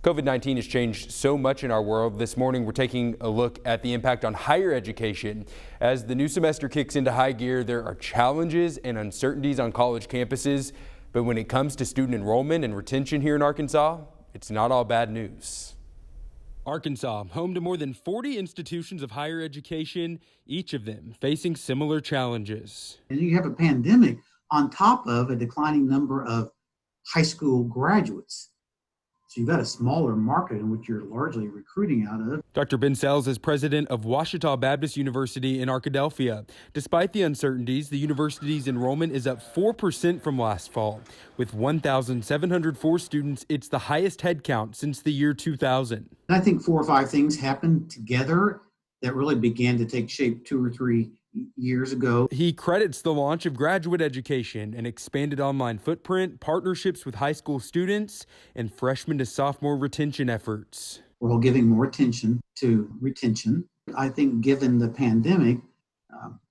COVID-19 has changed so much in our world. This morning, we're taking a look at the impact on higher education. As the new semester kicks into high gear, there are challenges and uncertainties on college campuses. But when it comes to student enrollment and retention here in Arkansas, it's not all bad news. Arkansas, home to more than 40 institutions of higher education, each of them facing similar challenges. And you have a pandemic on top of a declining number of high school graduates. So you've got a smaller market in which you're largely recruiting out of. Dr. Ben Sells is president of Ouachita Baptist University in Arkadelphia. Despite the uncertainties, the university's enrollment is up 4% from last fall. With 1,704 students, it's the highest headcount since the year 2000. And I think 4 or 5 things happened together that really began to take shape 2 or 3 years ago. He credits the launch of graduate education, an expanded online footprint, partnerships with high school students, and freshman to sophomore retention efforts. We're all giving more attention to retention. I think given the pandemic,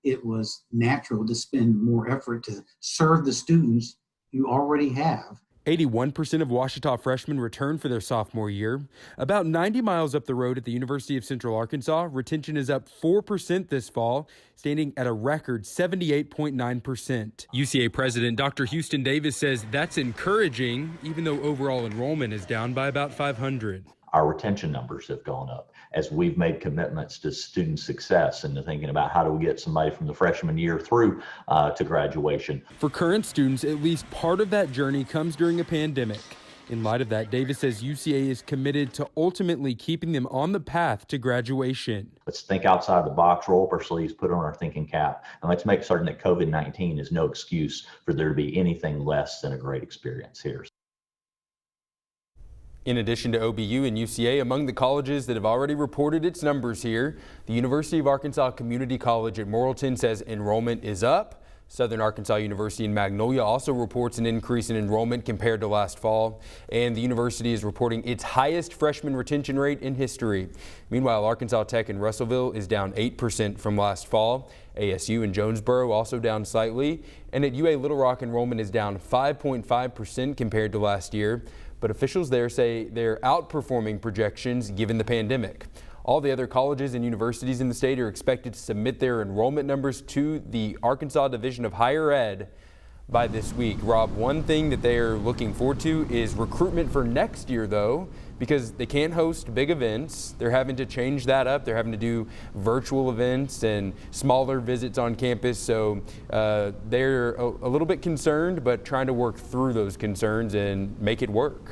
it was natural to spend more effort to serve the students you already have. 81% of Ouachita freshmen return for their sophomore year. About 90 miles up the road at the University of Central Arkansas, retention is up 4% this fall, standing at a record 78.9%. UCA President Dr. Houston Davis says that's encouraging, even though overall enrollment is down by about 500. Our retention numbers have gone up as we've made commitments to student success and to thinking about how do we get somebody from the freshman year through to graduation. For current students, at least part of that journey comes during a pandemic. In light of that, Davis says UCA is committed to ultimately keeping them on the path to graduation. Let's think outside the box, roll up our sleeves, put on our thinking cap, and let's make certain that COVID-19 is no excuse for there to be anything less than a great experience here. In addition to OBU and UCA, among the colleges that have already reported its numbers here, the University of Arkansas Community College at Morrilton says enrollment is up. Southern Arkansas University in Magnolia also reports an increase in enrollment compared to last fall. And the university is reporting its highest freshman retention rate in history. Meanwhile, Arkansas Tech in Russellville is down 8% from last fall. ASU in Jonesboro also down slightly. And at UA Little Rock, enrollment is down 5.5% compared to last year. But officials there say they're outperforming projections given the pandemic. All the other colleges and universities in the state are expected to submit their enrollment numbers to the Arkansas Division of Higher Ed by this week. Rob, one thing that they're looking forward to is recruitment for next year, though, because they can't host big events. They're having to change that up. They're having to do virtual events and smaller visits on campus. So they're a little bit concerned, but trying to work through those concerns and make it work.